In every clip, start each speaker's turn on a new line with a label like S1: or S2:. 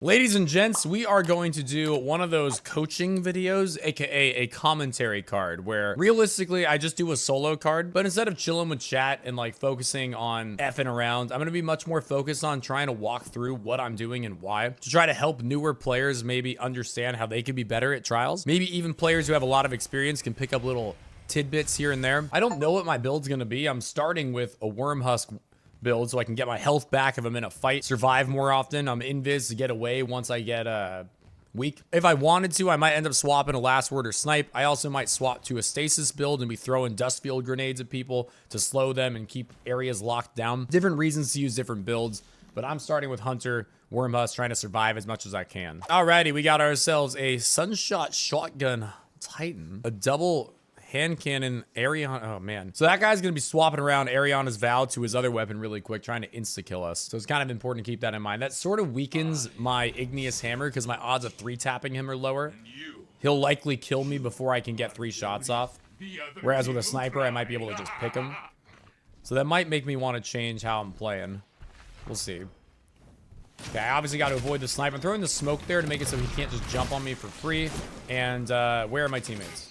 S1: Ladies and gents, we are going to do one of those coaching videos, aka a commentary card, where realistically I just do a solo card, but instead of chilling with chat and like focusing on effing around, I'm gonna be much more focused on trying to walk through what I'm doing and why, to try to help newer players maybe understand how they could be better at trials. Maybe even players who have a lot of experience can pick up little tidbits here and there. I don't know what my build's gonna be. I'm starting with a worm husk build so I can get my health back if I'm in a fight, survive more often. I'm invis to get away once I get weak. If I wanted to, I might end up swapping a last word or snipe. I also might swap to a stasis build and be throwing dust field grenades at people to slow them and keep areas locked down. Different reasons to use different builds, but I'm starting with Hunter, Worm Husk, trying to survive as much as I can. Alrighty, we got ourselves a Sunshot Shotgun Titan, a double hand cannon Ariana. Oh man. So that guy's gonna be swapping around Ariana's Vow to his other weapon really quick, trying to insta-kill us. So it's kind of important to keep that in mind. That sort of weakens my Igneous Hammer because my odds of 3-tapping him are lower. He'll likely kill me before I can get 3 shots off. Whereas with a sniper, I might be able to just pick him. So that might make me want to change how I'm playing. We'll see. Okay, I obviously got to avoid the sniper. I'm throwing the smoke there to make it so he can't just jump on me for free. And where are my teammates?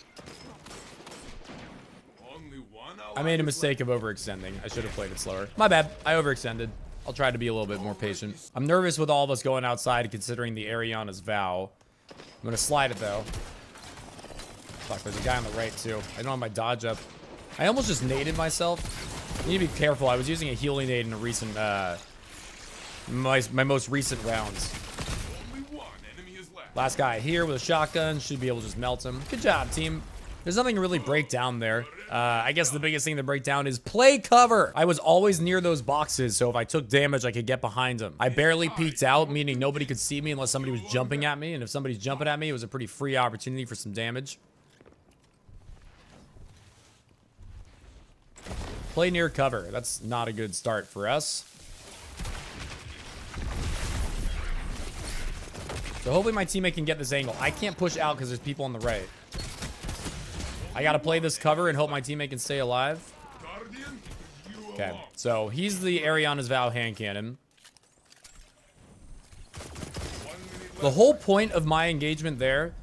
S1: I made a mistake of overextending. I should have played it slower. My bad. I overextended. I'll try to be a little bit more patient. I'm nervous with all of us going outside considering the Ariana's Vow. I'm going to slide it though. Fuck, there's a guy on the right too. I don't have my dodge up. I almost just naded myself. You need to be careful. I was using a healing nade in a recent, my most recent rounds. Last guy here with a shotgun. Should be able to just melt him. Good job, team. There's nothing to really break down there. I guess the biggest thing to break down is play cover. I was always near those boxes, so if I took damage, I could get behind them. I barely peeked out, meaning nobody could see me unless somebody was jumping at me, and if somebody's jumping at me, it was a pretty free opportunity for some damage. Play near cover. That's not a good start for us. So hopefully my teammate can get this angle. I can't push out because there's people on the right. I gotta play this cover and hope my teammate can stay alive. Okay, so he's the Ariana's Vow hand cannon. The whole point of my engagement there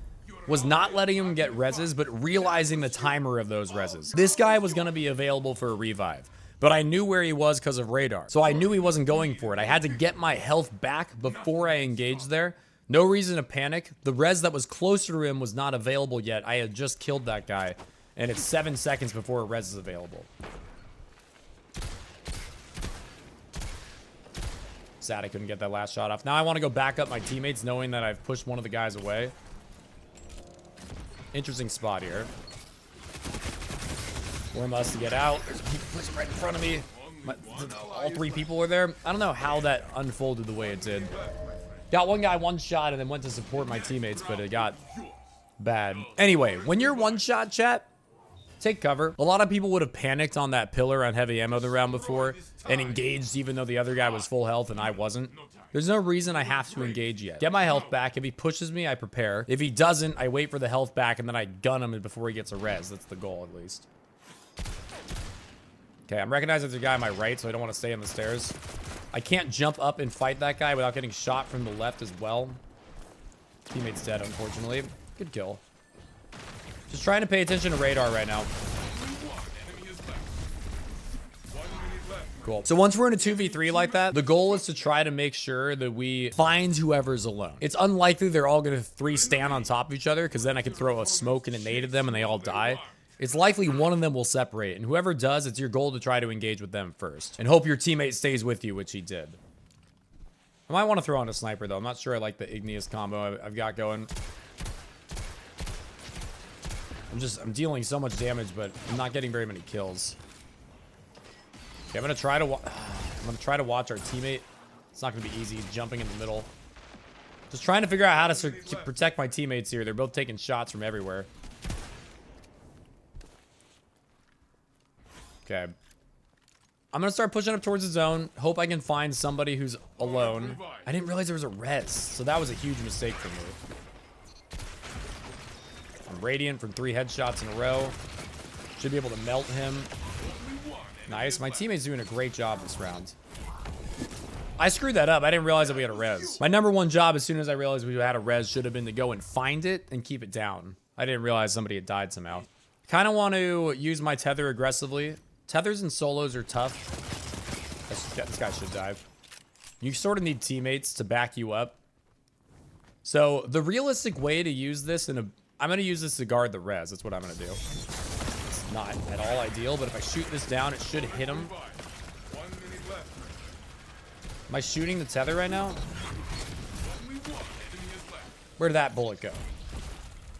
S1: was not letting him get reses, but realizing the timer of those reses. This guy was gonna be available for a revive, but I knew where he was because of radar. So I knew he wasn't going for it. I had to get my health back before I engaged there. No reason to panic. The res that was closer to him was not available yet. I had just killed that guy, and it's 7 seconds before a res is available. Sad I couldn't get that last shot off. Now I want to go back up my teammates knowing that I've pushed one of the guys away. Interesting spot here. Worm us to get out. There's people right in front of me. All 3 people were there. I don't know how that unfolded the way it did. Got one guy one shot and then went to support my teammates, but it got bad. Anyway, when you're one shot, chat, take cover. A lot of people would have panicked on that pillar on heavy ammo the round before and engaged even though the other guy was full health and I wasn't. There's no reason I have to engage yet. Get my health back. If he pushes me, I prepare. If he doesn't, I wait for the health back and then I gun him before he gets a res. That's the goal, at least. Okay, I'm recognizing there's a guy on my right, so I don't want to stay on the stairs. I can't jump up and fight that guy without getting shot from the left as well. Teammate's dead, unfortunately. Good kill. Just trying to pay attention to radar right now. Cool. So once we're in a 2v3 like that, the goal is to try to make sure that we find whoever's alone. It's unlikely they're all going to 3 stand on top of each other because then I could throw a smoke and a nade at them and they all die. It's likely one of them will separate, and whoever does, it's your goal to try to engage with them first and hope your teammate stays with you, which he did. I might want to throw on a sniper though. I'm not sure I like the igneous combo I've got going. I'm dealing so much damage, but I'm not getting very many kills. Okay, I'm gonna try to watch our teammate. It's not gonna be easy. He's jumping in the middle. Just trying to figure out how to protect my teammates here. They're both taking shots from everywhere. Okay. I'm gonna start pushing up towards the zone. Hope I can find somebody who's alone. I didn't realize there was a res, so that was a huge mistake for me. I'm radiant from 3 headshots in a row. Should be able to melt him. Nice. My teammate's doing a great job this round. I screwed that up. I didn't realize that we had a res. My number one job as soon as I realized we had a res should have been to go and find it and keep it down. I didn't realize somebody had died somehow. Kind of want to use my tether aggressively. Tethers and solos are tough. This guy should dive. You sort of need teammates to back you up. So the realistic way to use this I'm going to use this to guard the res. That's what I'm going to do. It's not at all ideal, but if I shoot this down, it should hit him. Am I shooting the tether right now? Where did that bullet go?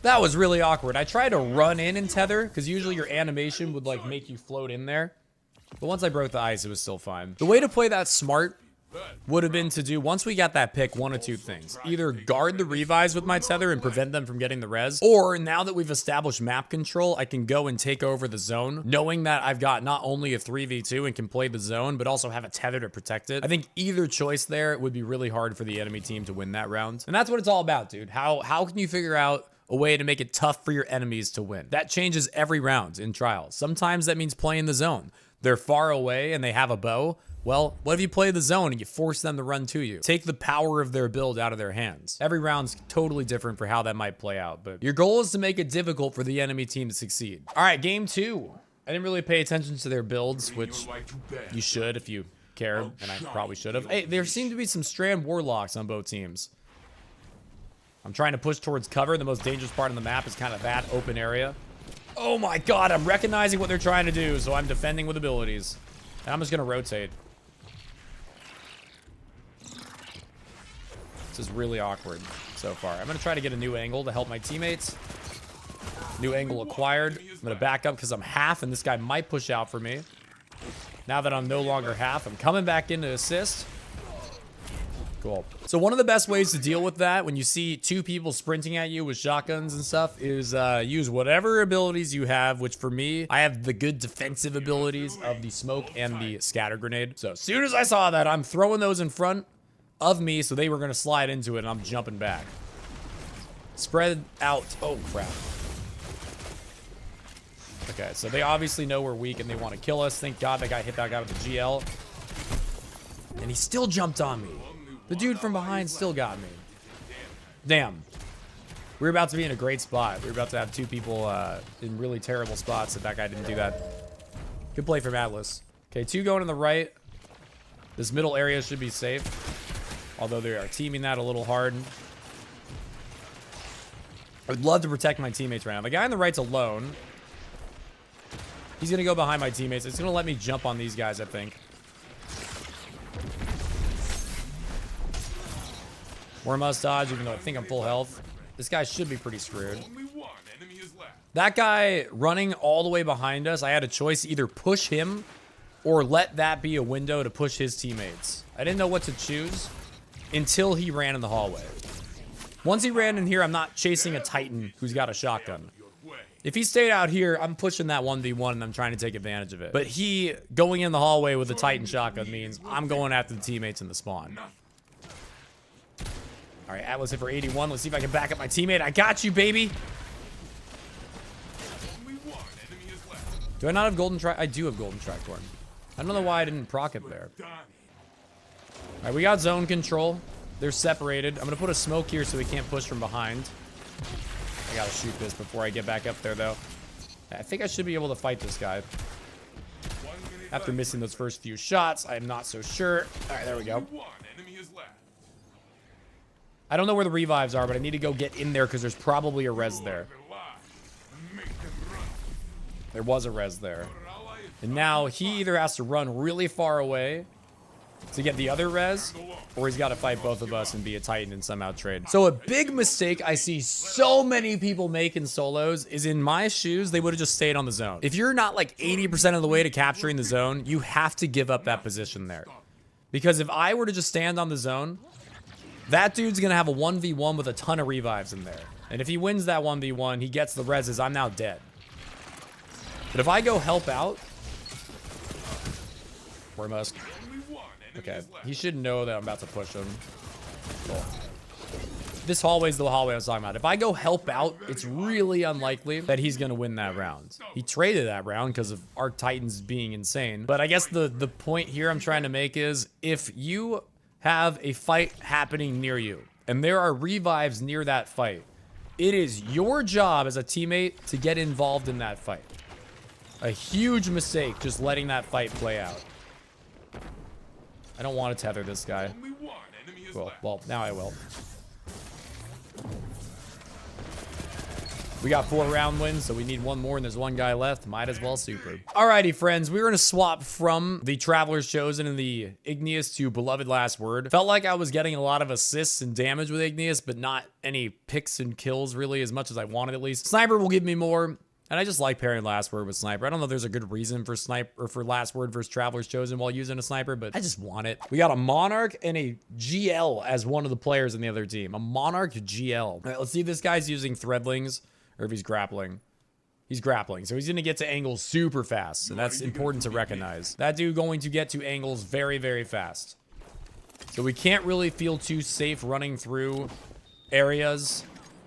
S1: That was really awkward. I tried to run in and tether, because usually your animation would like make you float in there. But once I broke the ice, it was still fine. The way to play that smart would have been to do, once we got that pick, one of two things. Either guard the revives with my tether and prevent them from getting the res, or now that we've established map control, I can go and take over the zone, knowing that I've got not only a 3v2 and can play the zone, but also have a tether to protect it. I think either choice there would be really hard for the enemy team to win that round. And that's what it's all about, dude. How can you figure out a way to make it tough for your enemies to win? That changes every round in trials. Sometimes that means playing the zone. They're far away and they have a bow. Well, what if you play the zone and you force them to run to you? Take the power of their build out of their hands. Every round's totally different for how that might play out, but your goal is to make it difficult for the enemy team to succeed. All right, game 2. I didn't really pay attention to their builds, which you should if you care, and I probably should have. Hey, there seem to be some strand warlocks on both teams. I'm trying to push towards cover. The most dangerous part of the map is kind of that open area. Oh my god, I'm recognizing what they're trying to do, so I'm defending with abilities. And I'm just gonna rotate. This is really awkward so far. I'm gonna try to get a new angle to help my teammates. New angle acquired. I'm gonna back up because I'm half, and this guy might push out for me. Now that I'm no longer half, I'm coming back in to assist. Cool. So one of the best ways to deal with that when you see two people sprinting at you with shotguns and stuff is use whatever abilities you have, which for me, I have the good defensive abilities of the smoke and the scatter grenade. So as soon as I saw that, I'm throwing those in front of me, so they were going to slide into it, and I'm jumping back. Spread out. Oh, crap. Okay, so they obviously know we're weak, and they want to kill us. Thank God that guy hit that guy with the GL. And he still jumped on me. The dude from behind still got me. Damn. We were about to be in a great spot. We were about to have two people in really terrible spots if that guy didn't do that. Good play from Atlas. Okay, 2 going to the right. This middle area should be safe. Although they are teaming that a little hard. I would love to protect my teammates right now. The guy on the right's alone. He's going to go behind my teammates. It's going to let me jump on these guys, I think. More must dodge, even though I think I'm full health. This guy should be pretty screwed. That guy running all the way behind us, I had a choice to either push him or let that be a window to push his teammates. I didn't know what to choose until he ran in the hallway. Once he ran in here, I'm not chasing a Titan who's got a shotgun. If he stayed out here, I'm pushing that 1v1 and I'm trying to take advantage of it. But he going in the hallway with a Titan shotgun means I'm going after the teammates in the spawn. All right, Atlas hit for 81. Let's see if I can back up my teammate. I got you, baby. Do I not have golden track? I do have golden track torn. I don't know why I didn't proc it there. All right, we got zone control. They're separated. I'm going to put a smoke here so we can't push from behind. I got to shoot this before I get back up there, though. I think I should be able to fight this guy. After missing those first few shots, I'm not so sure. All right, there we go. I don't know where the revives are, but I need to go get in there because there's probably a res there. There was a res there. And now he either has to run really far away to get the other res, or he's got to fight both of us and be a Titan and somehow trade. So a big mistake I see so many people make in solos is in my shoes, they would have just stayed on the zone. If you're not like 80% of the way to capturing the zone, you have to give up that position there. Because if I were to just stand on the zone, that dude's going to have a 1v1 with a ton of revives in there. And if he wins that 1v1, he gets the reses, I'm now dead. But if I go help out, where must? Okay, he should know that I'm about to push him. Cool. This hallway's the hallway I was talking about. If I go help out, it's really unlikely that he's going to win that round. He traded that round because of our Titans being insane. But I guess the point here I'm trying to make is if you have a fight happening near you, and there are revives near that fight, it is your job as a teammate to get involved in that fight. A huge mistake just letting that fight play out. I don't want to tether this guy. Cool. Well, now I will. We got 4 round wins, so we need 1 more, and there's 1 guy left. Might as well super. Alrighty, friends. We were going to swap from the Traveler's Chosen and the Igneous to Beloved Last Word. Felt like I was getting a lot of assists and damage with Igneous, but not any picks and kills really as much as I wanted at least. Sniper will give me more. And I just like pairing Last Word with Sniper. I don't know if there's a good reason for Sniper or for Last Word versus Traveler's Chosen while using a Sniper, but I just want it. We got a Monarch and a GL as one of the players in the other team. A Monarch GL. All right, let's see if this guy's using Threadlings or if he's grappling. He's grappling, so he's going to get to angles super fast, and that's important to recognize. That dude going to get to angles very, very fast. So we can't really feel too safe running through areas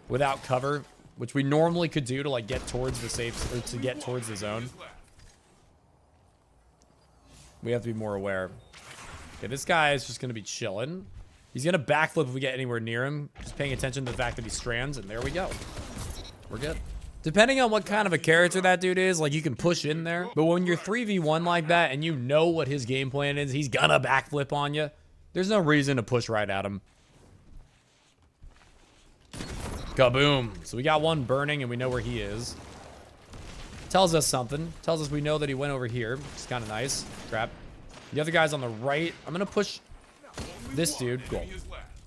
S1: without cover, which we normally could do to like get towards the safe, or to get towards the zone. We have to be more aware. Okay, this guy is just gonna be chilling. He's gonna backflip if we get anywhere near him. Just paying attention to the fact that he strands, and there we go. We're good. Depending on what kind of a character that dude is, like you can push in there. But when you're 3v1 like that, and you know what his game plan is, he's gonna backflip on you. There's no reason to push right at him. Kaboom. So we got 1 burning and we know where he is. Tells us something. Tells us we know that he went over here, which is kind of nice. Crap. The other guy's on the right. I'm going to push this dude. Cool.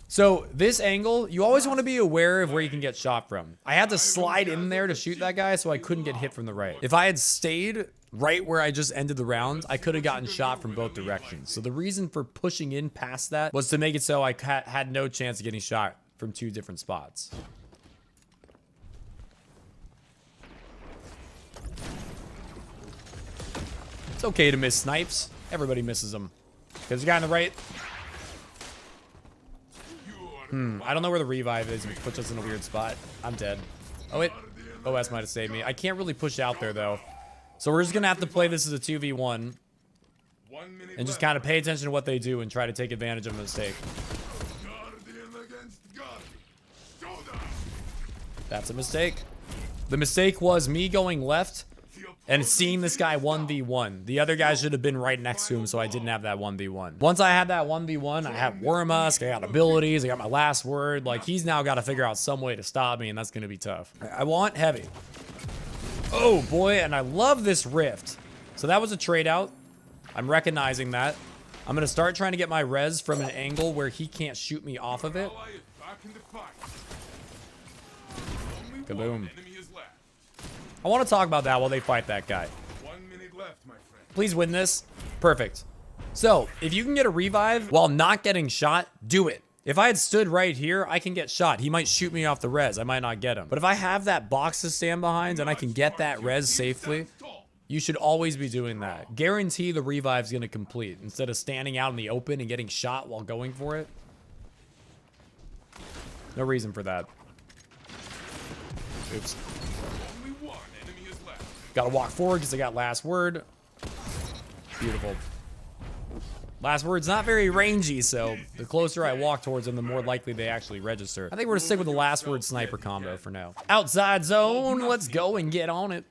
S1: So this angle, you always want to be aware of where you can get shot from. I had to slide in there to shoot that guy so I couldn't get hit from the right. If I had stayed right where I just ended the round, I could have gotten shot from both directions. So the reason for pushing in past that was to make it so I had no chance of getting shot from 2 different spots. It's okay to miss snipes. Everybody misses them. There's a guy on the right. I don't know where the revive is, which puts us in a weird spot. I'm dead. Oh, wait. OS might have saved me. I can't really push out there, though. So we're just going to have to play this as a 2v1. And just kind of pay attention to what they do and try to take advantage of a mistake. That's a mistake. The mistake was me going left and seeing this guy 1v1. The other guy should have been right next to him, so I didn't have that 1v1. Once I had that 1v1, I have Wormusk, I got abilities, I got my Last Word. Like, he's now got to figure out some way to stop me, and that's going to be tough. I want heavy. Oh, boy, and I love this rift. So that was a trade out. I'm recognizing that. I'm going to start trying to get my res from an angle where he can't shoot me off of it. Kaboom. I want to talk about that while they fight that guy.
S2: 1 minute left, my friend.
S1: Please win this. Perfect. So, if you can get a revive while not getting shot, do it. If I had stood right here, I can get shot. He might shoot me off the res. I might not get him. But if I have that box to stand behind and I can get that res safely, you should always be doing that. Guarantee the revive's going to complete instead of standing out in the open and getting shot while going for it. No reason for that. Oops. Gotta walk forward because I got Last Word. Beautiful. Last Word's not very rangy, so the closer I walk towards them, the more likely they actually register. I think we're gonna stick with the Last Word sniper combo for now. Outside zone, let's go and get on it.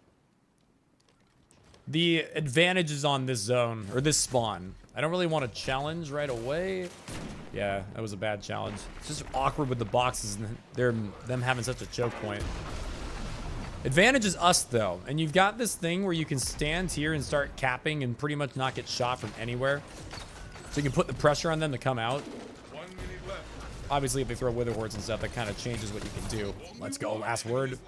S1: The advantage is on this zone, or this spawn. I don't really want to challenge right away. Yeah, that was a bad challenge. It's just awkward with the boxes and them having such a choke point. Advantage is us, though, and you've got this thing where you can stand here and start capping and pretty much not get shot from anywhere. So you can put the pressure on them to come out.
S2: 1 minute left.
S1: Obviously, if they throw wither hordes and stuff, that kind of changes what you can do. Let's go, Last Word.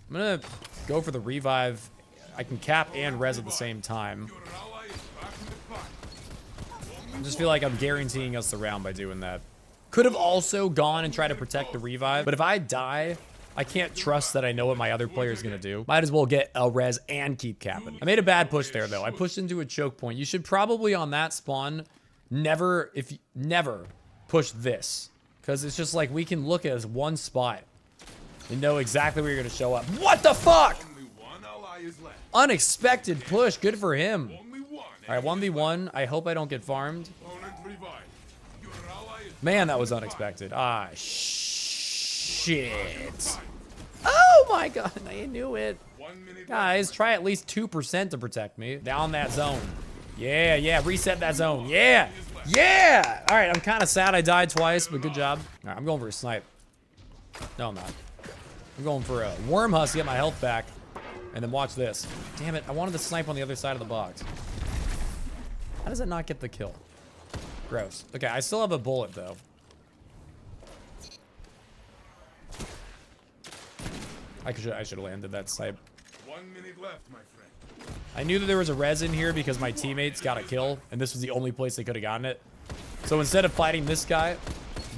S1: I'm gonna go for the revive. I can cap and res at the same time. I just feel like I'm guaranteeing us the round by doing that. Could have also gone and tried to protect the revive, but if I die, I can't trust that I know what my other player is going to do. Might as well get a res and keep capping. I made a bad push there, though. I pushed into a choke point. You should probably, on that spawn, never push this. Because it's just like we can look at one spot and know exactly where you're going to show up. What the fuck?
S2: Only 1 ally is left.
S1: Unexpected push. Good for him.
S2: Only
S1: All right, 1v1. I hope I don't get farmed.
S2: Opponent revived. Your ally is
S1: Man, that was unexpected. Ah, shit. Oh my god, I knew it.
S2: 1 minute
S1: Guys, try at least 2% to protect me. Down that zone. Yeah, yeah, reset that zone. Yeah, yeah. All right, I'm kind of sad I died twice, but good job. All right, I'm going for a snipe. No, I'm not. I'm going for a worm husk to get my health back. And then watch this. Damn it, I wanted to snipe on the other side of the box. How does it not get the kill? Gross. Okay, I still have a bullet, though. I should have landed that snipe.
S2: 1 minute left, my friend.
S1: I knew that there was a res in here because my teammates got a kill, and this was the only place they could have gotten it. So instead of fighting this guy,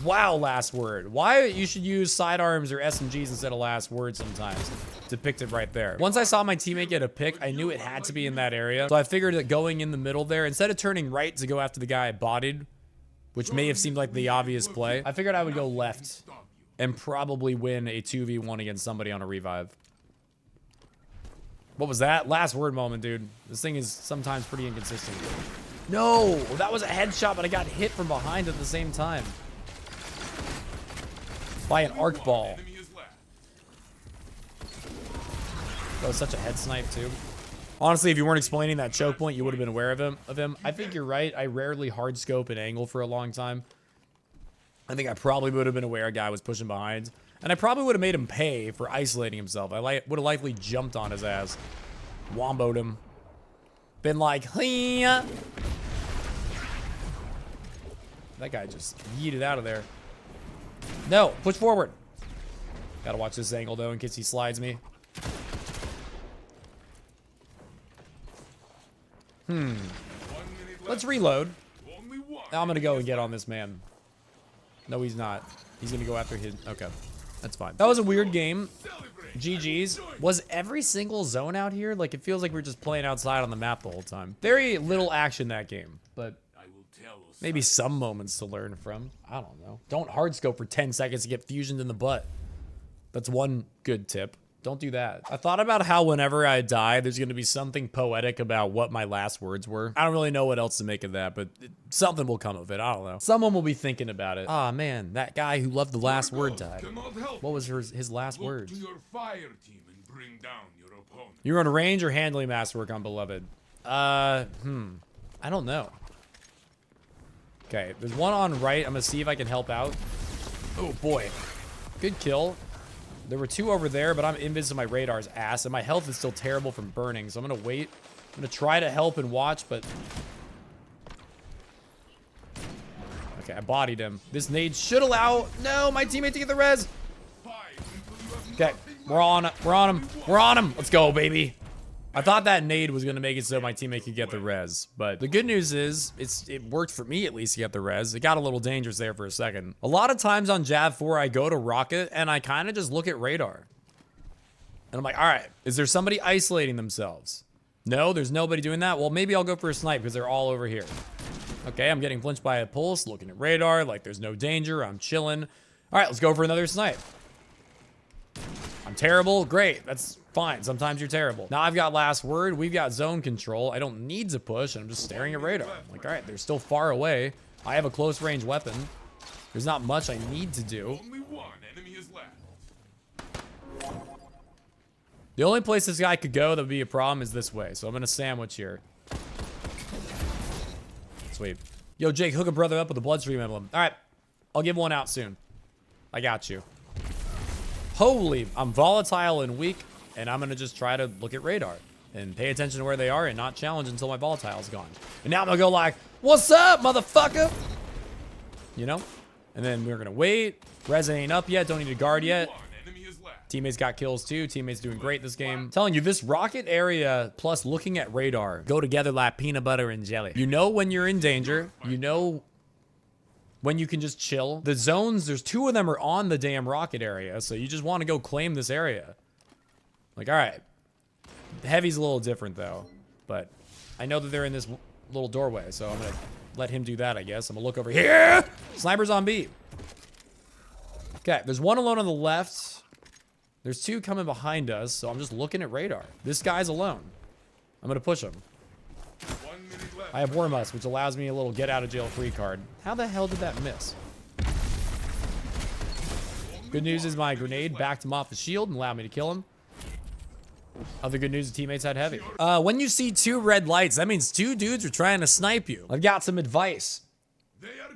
S1: wow, last word. Why you should use sidearms or SMGs instead of last word sometimes. Depicted right there. Once I saw my teammate get a pick, I knew it had to be in that area. So I figured that going in the middle there, instead of turning right to go after the guy I bodied, which may have seemed like the obvious play, I figured I would go left and probably win a 2v1 against somebody on a revive. What was that? Last word moment, dude. This thing is sometimes pretty inconsistent. No, that was a headshot, but I got hit from behind at the same time. By an arc ball.
S2: Enemy is left.
S1: That was such a head snipe, too. Honestly, if you weren't explaining that choke point, you would have been aware of him. I think you're right. I rarely hard scope an angle for a long time. I think I probably would have been aware a guy was pushing behind. And I probably would have made him pay for isolating himself. I would have likely jumped on his ass. Womboed him. Been like, Hee-ya. That guy just yeeted out of there. No, push forward. Gotta watch this angle, though, in case he slides me. Let's reload.
S2: Only one.
S1: Now I'm gonna go and get on this man. No, he's not. He's gonna go after his... Okay, that's fine. That was a weird game.
S2: Celebrate.
S1: GG's. Was every single zone out here? Like, it feels like we're just playing outside on the map the whole time. Very little action that game, but
S2: I will tell Osama.
S1: maybe some moments to learn from. I don't know. Don't hardscope for 10 seconds to get fusioned in the butt. That's one good tip. Don't do that. I thought about how whenever I die, there's going to be something poetic about what my last words were. I don't really know what else to make of that, but something will come of it. I don't know. Someone will be thinking about it. Ah, man, that guy who loved the last word died.
S2: Cannot help.
S1: What was his last
S2: Look
S1: words?
S2: to your fire team and bring down your opponent.
S1: You were on range or handling masterwork on Beloved? I don't know. Okay, there's one on right. I'm gonna see if I can help out. Oh boy, good kill. There were two over there, but I'm invis to my radar's ass, and my health is still terrible from burning, so I'm gonna wait. I'm gonna try to help and watch, but... Okay, I bodied him. This nade should allow... No, my teammate to get the res!
S2: Fight until you have
S1: Okay,
S2: nothing
S1: we're on it. We're on him. We're on him. Let's go, baby. I thought that nade was gonna make it so my teammate could get the res, but the good news is it worked for me at least to get the res. It got a little dangerous there for a second. A lot of times on Jav 4, I go to rocket and I kind of just look at radar. And I'm like, all right, is there somebody isolating themselves? No, there's nobody doing that. Well, maybe I'll go for a snipe because they're all over here. Okay, I'm getting flinched by a pulse, looking at radar, like there's no danger, I'm chilling. All right, let's go for another snipe. I'm terrible, great, that's fine. Sometimes you're terrible. Now I've got last word. We've got zone control. I don't need to push. I'm just staring at radar. Like, all right, they're still far away. I have a close range weapon. There's not much I need to do.
S2: Only one enemy is left.
S1: The only place this guy could go that would be a problem is this way. So I'm going to sandwich here. Sweet. Yo, Jake, hook a brother up with a bloodstream emblem. All right, I'll give one out soon. I got you. Holy, I'm volatile and weak. And I'm going to just try to look at radar and pay attention to where they are and not challenge until my volatile's gone. And now I'm going to go like, what's up, motherfucker? You know? And then we're going to wait. Res ain't up yet. Don't need to guard yet.
S2: One enemy is left.
S1: Teammates got kills too. Teammates doing great this game. I'm telling you, this rocket area plus looking at radar go together like peanut butter and jelly. You know when you're in danger. You know when you can just chill. The zones, there's two of them are on the damn rocket area. So you just want to go claim this area. Like, all right. The heavy's a little different, though. But I know that they're in this little doorway, so I'm going to let him do that, I guess. I'm going to look over here. Sniper's on B. Okay, there's one alone on the left. There's two coming behind us, so I'm just looking at radar. This guy's alone. I'm going to push him.
S2: 1 minute left.
S1: I have War Must, which allows me a little get out of jail free card. How the hell did that miss? Good news is my grenade backed him off the shield and allowed me to kill him. Other good news, the teammates had heavy. When you see 2 red lights, that means 2 dudes are trying to snipe you. I've got some advice.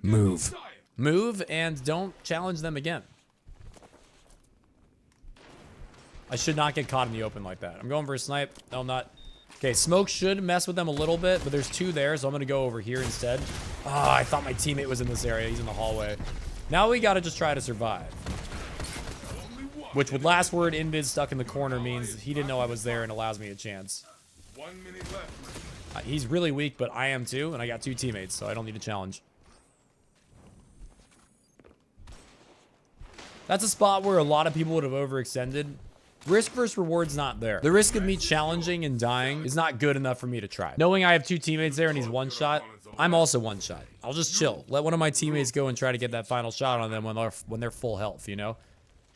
S1: Move. Move and don't challenge them again. I should not get caught in the open like that. I'm going for a snipe. No, I'm not. Okay, smoke should mess with them a little bit, but there's 2 there, so I'm going to go over here instead. Oh, I thought my teammate was in this area. He's in the hallway. Now we got to just try to survive. Which with last word invid stuck in the corner means he didn't know I was there and allows me a chance.
S2: 1 minute left.
S1: He's really weak, but I am too, and I got 2 teammates, so I don't need a challenge. That's a spot where a lot of people would have overextended. Risk versus reward's not there. The risk of me challenging and dying is not good enough for me to try. Knowing I have 2 teammates there and he's 1 shot, I'm also 1 shot. I'll just chill. Let one of my teammates go and try to get that final shot on them when they're full health, you know?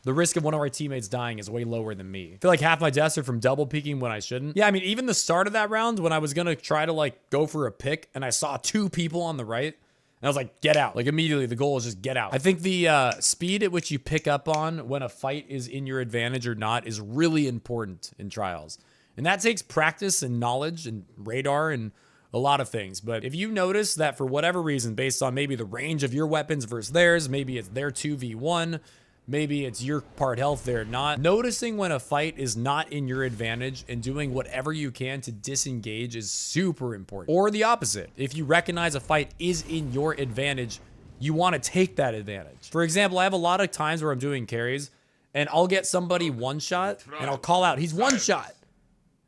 S1: The risk of one of our teammates dying is way lower than me. I feel like half my deaths are from double peeking when I shouldn't. Yeah, I mean, even the start of that round when I was gonna try to like go for a pick and I saw 2 people on the right, and I was like, get out. Like immediately the goal is just get out. I think the speed at which you pick up on when a fight is in your advantage or not is really important in trials. And that takes practice and knowledge and radar and a lot of things. But if you notice that for whatever reason, based on maybe the range of your weapons versus theirs, maybe it's their 2v1, maybe it's your part health, they're not. Noticing when a fight is not in your advantage and doing whatever you can to disengage is super important. Or the opposite. If you recognize a fight is in your advantage, you want to take that advantage. For example, I have a lot of times where I'm doing carries and I'll get somebody 1 shot and I'll call out, he's 1 shot.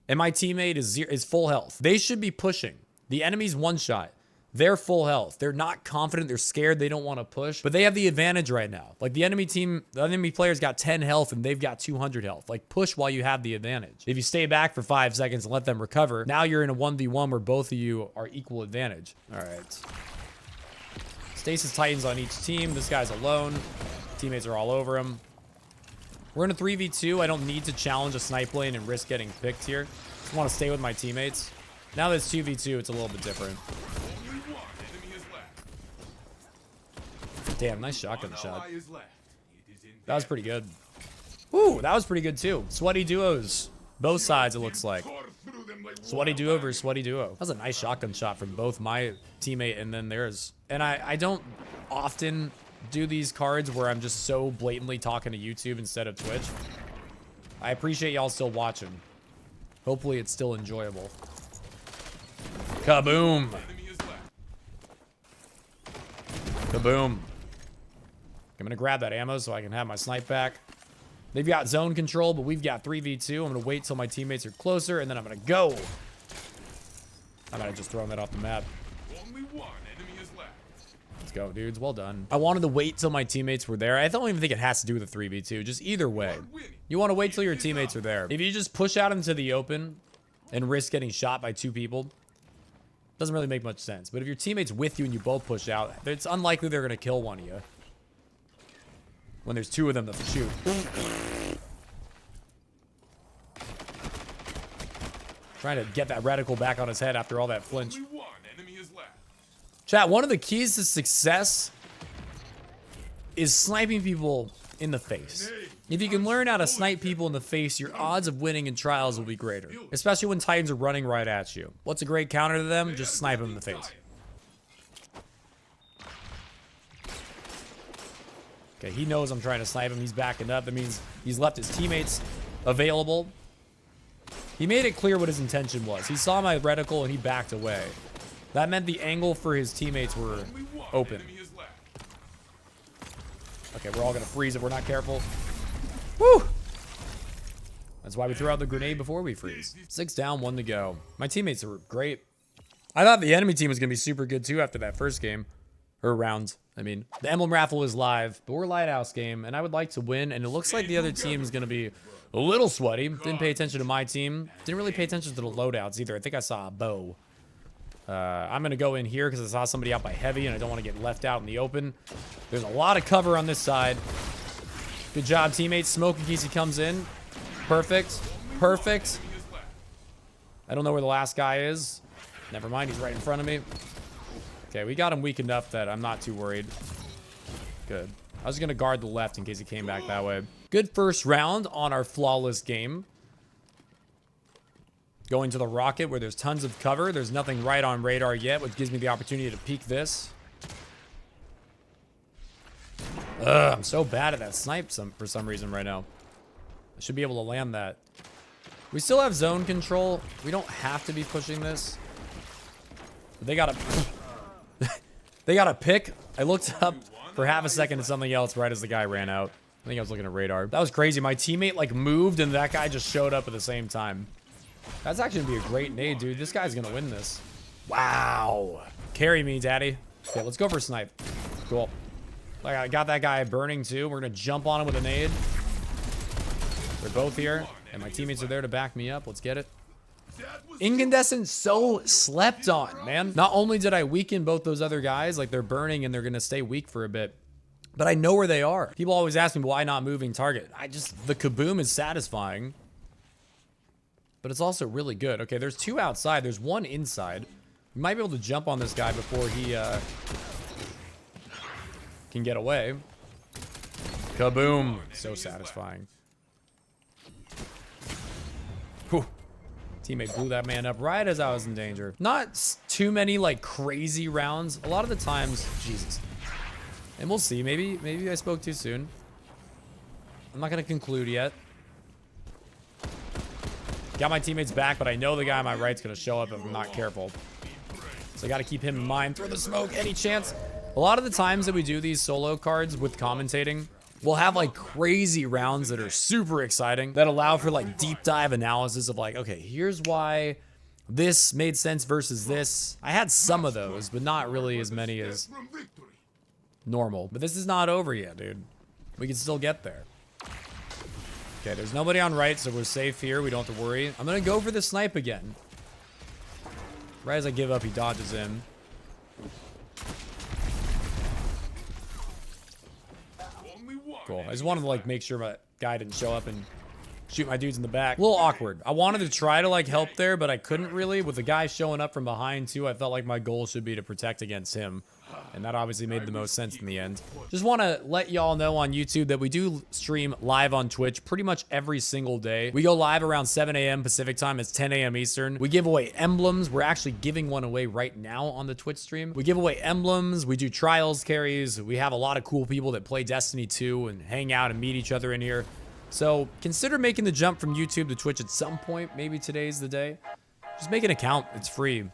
S1: And my teammate is full health. They should be pushing. The enemy's 1 shot. They're full health. They're not confident. They're scared. They don't want to push, but they have the advantage right now. Like the enemy team, the enemy player's got 10 health and they've got 200 health. Like push while you have the advantage. If you stay back for 5 seconds and let them recover, now you're in a 1v1 where both of you are equal advantage. All right. Stasis Titans on each team. This guy's alone. Teammates are all over him. We're in a 3v2. I don't need to challenge a snipe lane and risk getting picked here. Just want to stay with my teammates. Now that it's 2v2, it's a little bit different. Damn, nice shotgun shot. That was pretty good. Ooh, that was pretty good too. Sweaty duos. Both sides, it looks like. Sweaty duo versus sweaty duo. That was a nice shotgun shot from both my teammate and then theirs. And I don't often do these cards where I'm just so blatantly talking to YouTube instead of Twitch. I appreciate y'all still watching. Hopefully it's still enjoyable. Kaboom. Kaboom. I'm gonna grab that ammo so I can have my snipe back. They've got zone control, but we've got 3v2. I'm gonna wait till my teammates are closer, and then I'm gonna go. I might have just thrown that off the map.
S2: Only 1 enemy is left.
S1: Let's go, dudes. Well done. I wanted to wait till my teammates were there. I don't even think it has to do with the 3v2. Just either way. You want to wait till your teammates are there. If you just push out into the open and risk getting shot by 2 people, doesn't really make much sense. But if your teammate's with you and you both push out, it's unlikely they're gonna kill one of you. When there's 2 of them that shoot. Trying to get that reticle back on his head after all that flinch.
S2: Only 1 enemy is left.
S1: Chat, one of the keys to success is sniping people in the face. If you can learn how to snipe people in the face, your odds of winning in trials will be greater. Especially when Titans are running right at you. What's a great counter to them? Just snipe them in the face. Okay, he knows I'm trying to snipe him. He's backing up. That means he's left his teammates available. He made it clear what his intention was. He saw my reticle and he backed away. That meant the angle for his teammates were open. Okay, we're all gonna freeze if we're not careful. Woo! That's why we threw out the grenade before we freeze. 6 down, 1 to go. My teammates are great. I thought the enemy team was gonna be super good too after that first game. Or round, I mean. The emblem raffle is live, but we're a Lighthouse game, and I would like to win, and it looks like the other team is gonna be a little sweaty. Didn't pay attention to my team. Didn't really pay attention to the loadouts either. I think I saw a bow. I'm gonna go in here because I saw somebody out by heavy, and I don't want to get left out in the open. There's a lot of cover on this side. Good job, teammates. Smoke in case he comes in. Perfect. Perfect. I don't know where the last guy is. Never mind, he's right in front of me. Okay, we got him weak enough that I'm not too worried. Good. I was gonna guard the left in case he came back that way. Good first round on our flawless game. Going to the rocket where there's tons of cover. There's nothing right on radar yet, which gives me the opportunity to peek this. Ugh, I'm so bad at that snipe for some reason right now. I should be able to land that. We still have zone control. We don't have to be pushing this. But they got a... they got a pick. I looked up for half a second at something else right as the guy ran out. I think I was looking at radar. That was crazy. My teammate like moved and that guy just showed up at the same time. That's actually gonna be a great nade, dude. This guy's gonna win this. Wow. Carry me, daddy. Okay, let's go for a snipe. Cool. Like, I got that guy burning too. We're gonna jump on him with a nade. They're both here, and my teammates are there to back me up. Let's get it. Incandescent so slept on, man. Not only did I weaken both those other guys, like they're burning and they're gonna stay weak for a bit, but I know where they are. People always ask me why not moving target. The kaboom is satisfying, but it's also really good. Okay, there's two outside. There's one inside. We might be able to jump on this guy before he can get away. Kaboom. So satisfying. Whew. Teammate blew that man up right as I was in danger. Not too many like crazy rounds. A lot of the times, Jesus. And we'll see. Maybe I spoke too soon. I'm not gonna conclude yet. Got my teammates back, but I know the guy on my right's gonna show up if I'm not careful. So I gotta keep him in mind. Throw the smoke, any chance. A lot of the times that we do these solo cards with commentating, we'll have like crazy rounds that are super exciting that allow for like deep dive analysis of like, okay, here's why this made sense versus this. I had some of those, but not really as many as normal. But this is not over yet, dude. We can still get there. Okay, there's nobody on right, so we're safe here. We don't have to worry. I'm gonna go for the snipe again. Right as I give up, he dodges in. Cool. I just wanted to like make sure my guy didn't show up and shoot my dudes in the back. A little awkward. I wanted to try to like help there, but I couldn't really. With the guy showing up from behind too, I felt like my goal should be to protect against him. And that obviously made the most sense in the end. Just want to let y'all know on YouTube that we do stream live on Twitch pretty much every single day. We go live around 7 a.m. Pacific time. It's 10 a.m. Eastern. We give away emblems. We're actually giving one away right now on the Twitch stream. We give away emblems. We do trials carries. We have a lot of cool people that play Destiny 2 and hang out and meet each other in here. So consider making the jump from YouTube to Twitch at some point. Maybe today's the day. Just make an account. It's free.